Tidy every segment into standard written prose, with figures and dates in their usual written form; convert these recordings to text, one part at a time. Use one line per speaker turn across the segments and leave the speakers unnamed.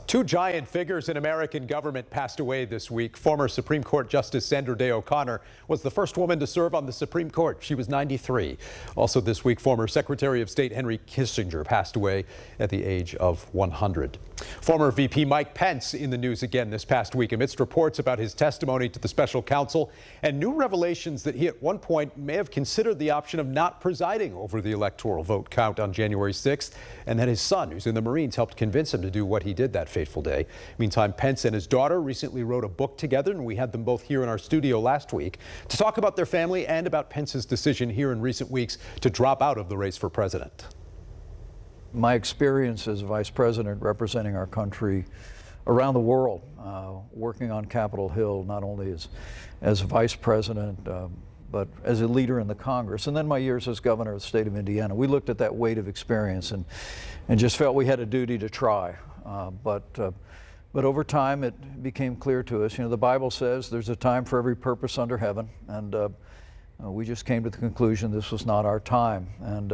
Two giant figures in American government passed away this week. Former Supreme Court Justice Sandra Day O'Connor was the first woman to serve on the Supreme Court. She was 93. Also this week, former Secretary of State Henry Kissinger passed away at the age of 100. Former VP Mike Pence in the news again this past week amidst reports about his testimony to the special counsel and new revelations that he at one point may have considered the option of not presiding over the electoral vote count on January 6th, and that his son, who's in the Marines, helped convince him to do what he did that fateful day. Meantime, Pence and his daughter recently wrote a book together, and we had them both here in our studio last week to talk about their family and about Pence's decision here in recent weeks to drop out of the race for president.
My experience as vice president representing our country around the world, working on Capitol Hill, not only as vice president, but as a leader in the Congress, and then my years as governor of the state of Indiana. We looked at that weight of experience and just felt we had a duty to try. But over time, it became clear to us, the Bible says there's a time for every purpose under heaven, and we just came to the conclusion this was not our time, and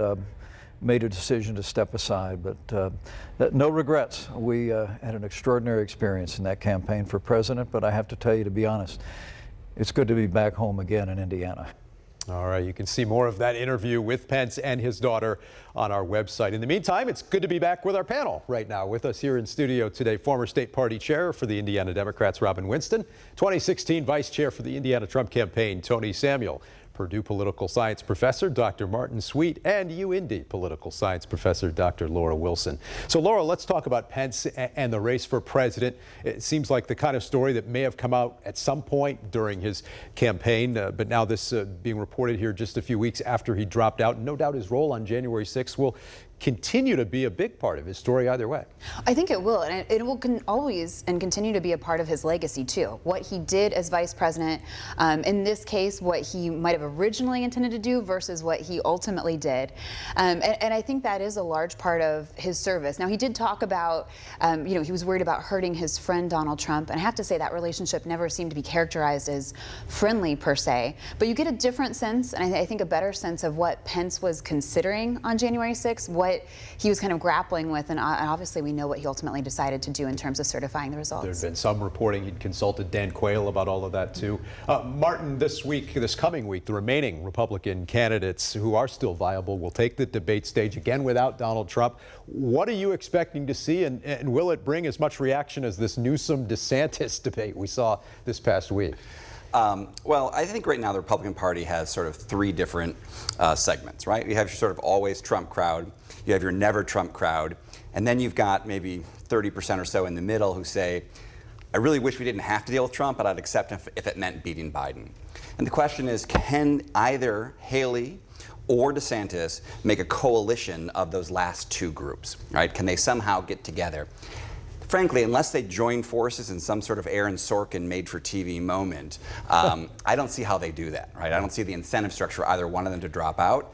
made a decision to step aside. But no regrets. We had an extraordinary experience in that campaign for president, but I have to tell you, to be honest, it's good to be back home again in Indiana.
All right, you can see more of that interview with Pence and his daughter on our website. In the meantime, it's good to be back with our panel right now. With us here in studio today, former state party chair for the Indiana Democrats, Robin Winston, 2016 vice chair for the Indiana Trump campaign, Tony Samuel, Purdue political science professor, Dr. Martin Sweet, and UIndy political science professor, Dr. Laura Wilson. So Laura, let's talk about Pence and the race for president. It seems like the kind of story that may have come out at some point during his campaign, but now this being reported here just a few weeks after he dropped out. No doubt his role on January 6th will continue to be a big part of his story either way.
I think it will, and it will always and continue to be a part of his legacy too. What he did as vice president, in this case, what he might have originally intended to do versus what he ultimately did. And I think that is a large part of his service. Now, he did talk about, he was worried about hurting his friend Donald Trump, and I have to say that relationship never seemed to be characterized as friendly per se, but you get a different sense, and I think a better sense of what Pence was considering on January 6th, what he was kind of grappling with, and obviously we know what he ultimately decided to do in terms of certifying the results.
There's been some reporting he'd consulted Dan Quayle about all of that too. Martin, this coming week, the remaining Republican candidates who are still viable will take the debate stage again without Donald Trump. What are you expecting to see, and will it bring as much reaction as this Newsom-DeSantis debate we saw this past week?
Well, I think right now the Republican Party has sort of three different segments, right? You have your sort of always Trump crowd, you have your never Trump crowd, and then you've got maybe 30% or so in the middle who say, I really wish we didn't have to deal with Trump, but I'd accept if it meant beating Biden. And the question is, can either Haley or DeSantis make a coalition of those last two groups, right? Can they somehow get together? Frankly, unless they join forces in some sort of Aaron Sorkin made-for-TV moment, I don't see how they do that, right? I don't see the incentive structure for either one of them to drop out,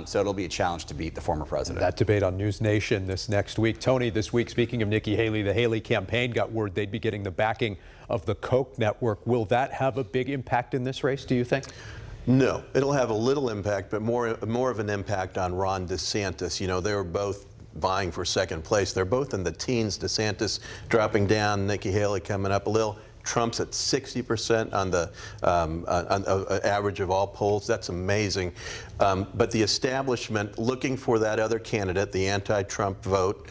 so it'll be a challenge to beat the former president.
That debate on News Nation this next week. Tony, this week, speaking of Nikki Haley, the Haley campaign got word they'd be getting the backing of the Koch network. Will that have a big impact in this race, do you think?
No, it'll have a little impact, but more of an impact on Ron DeSantis. They were both vying for second place. They're both in the teens. DeSantis dropping down, Nikki Haley coming up a little. Trump's at 60% on the average of all polls. That's amazing. But the establishment looking for that other candidate, the anti-Trump vote,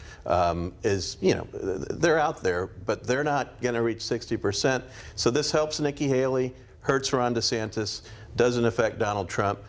is, they're out there, but they're not going to reach 60%. So this helps Nikki Haley, hurts Ron DeSantis, doesn't affect Donald Trump.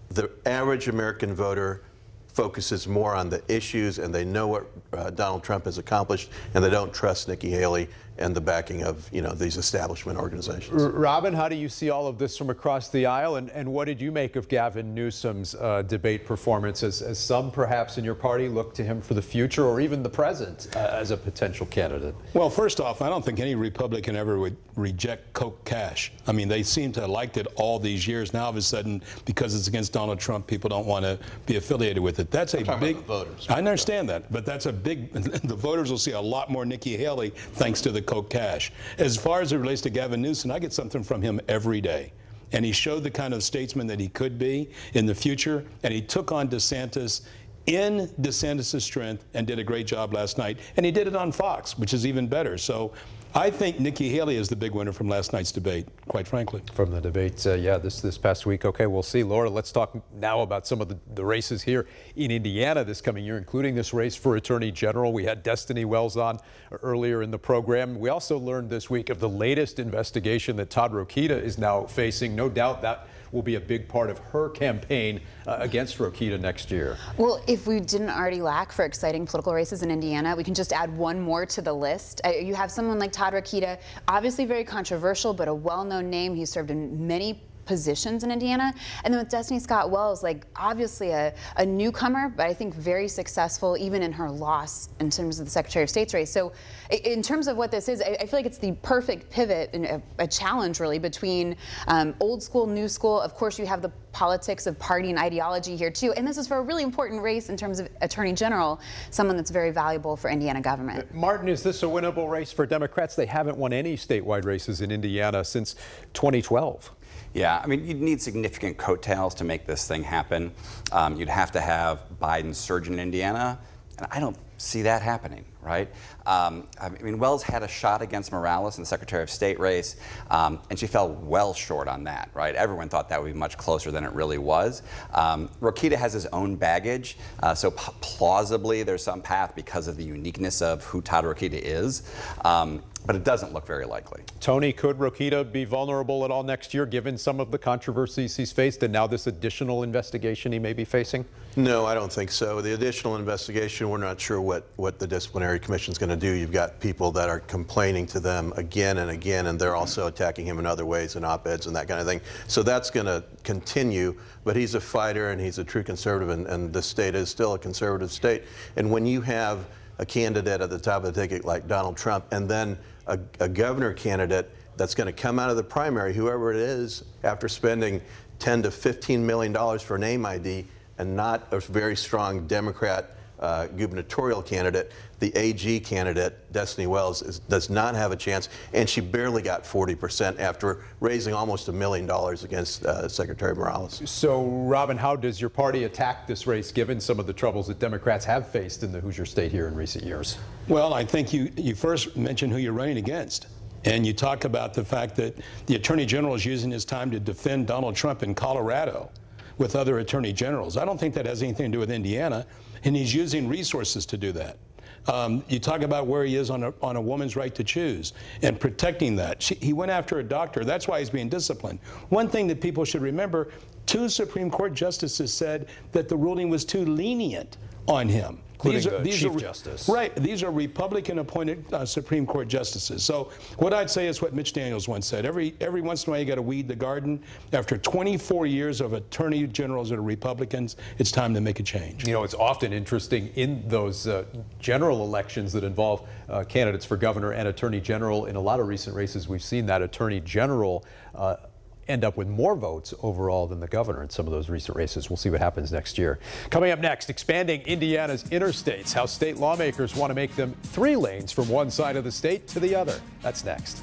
The average American voter focuses more on the issues, and they know what Donald Trump has accomplished, and they don't trust Nikki Haley and the backing of these establishment organizations.
Robin, how do you see all of this from across the aisle, and what did you make of Gavin Newsom's debate performance, as some perhaps in your party look to him for the future or even the present as a potential candidate?
Well, first off, I don't think any Republican ever would reject Coke Cash. I mean, they seem to have liked it all these years. Now, all of a sudden, because it's against Donald Trump, people don't want to be affiliated with it. That's a big voters. I understand that, but that's a big. The voters will see a lot more Nikki Haley thanks to the Coke Cash. As far as it relates to Gavin Newsom, I get something from him every day. And he showed the kind of statesman that he could be in the future, and he took on DeSantis in DeSantis' strength and did a great job last night. And he did it on Fox, which is even better. So I think Nikki Haley is the big winner from last night's debate, quite frankly.
From the debate, this past week. Okay, we'll see. Laura, let's talk now about some of the races here in Indiana this coming year, including this race for Attorney General. We had Destiny Wells on earlier in the program. We also learned this week of the latest investigation that Todd Rokita is now facing. No doubt that will be a big part of her campaign against Rokita next year.
Well, if we didn't already lack for exciting political races in Indiana, we can just add one more to the list. You have someone like Todd Rokita, obviously very controversial, but a well-known name. He's served in many positions in Indiana. And then with Destiny Scott Wells, like obviously a newcomer, but I think very successful even in her loss in terms of the Secretary of State's race. So in terms of what this is, I feel like it's the perfect pivot and a challenge really between old school, new school. Of course, you have the politics of party and ideology here too. And this is for a really important race in terms of Attorney General, someone that's very valuable for Indiana government.
Martin, is this a winnable race for Democrats? They haven't won any statewide races in Indiana since 2012.
Yeah, I mean, you'd need significant coattails to make this thing happen. You'd have to have Biden surge in Indiana, and I don't see that happening, right? I mean, Wells had a shot against Morales in the Secretary of State race, and she fell well short on that, right? Everyone thought that would be much closer than it really was. Rokita has his own baggage, so plausibly there's some path because of the uniqueness of who Todd Rokita is. But it doesn't look very likely.
Tony, could Rokita be vulnerable at all next year, given some of the controversies he's faced and now this additional investigation he may be facing?
No, I don't think so. The additional investigation, we're not sure what the disciplinary commission is going to do. You've got people that are complaining to them again and again, and they're also attacking him in other ways in op-eds and that kind of thing. So that's going to continue, but he's a fighter and he's a true conservative, and the state is still a conservative state. And when you have a candidate at the top of the ticket like Donald Trump, and then a governor candidate that's going to come out of the primary, whoever it is, after spending $10 to $15 million for name ID, and not a very strong Democrat gubernatorial candidate, the AG candidate, Destiny Wells, does not have a chance, and she barely got 40% after raising almost $1 million against Secretary Morales.
So, Robin, how does your party attack this race, given some of the troubles that Democrats have faced in the Hoosier State here in recent years?
Well, I think you first mention who you're running against. And you talk about the fact that the Attorney General is using his time to defend Donald Trump in Colorado with other attorney generals. I don't think that has anything to do with Indiana, and he's using resources to do that. You talk about where he is on a woman's right to choose and protecting that. He went after a doctor. That's why he's being disciplined. One thing that people should remember, 2 Supreme Court justices said that the ruling was too lenient on him.
Including the Chief Justice.
Right. These are Republican-appointed Supreme Court justices. So what I'd say is what Mitch Daniels once said. Every once in a while you got to weed the garden. After 24 years of attorney generals that are Republicans, it's time to make a change.
You know, it's often interesting in those general elections that involve candidates for governor and attorney general. In a lot of recent races, we've seen that attorney general end up with more votes overall than the governor in some of those recent races. We'll see what happens next year. Coming up next, expanding Indiana's interstates, how state lawmakers want to make them 3 lanes from one side of the state to the other. That's next.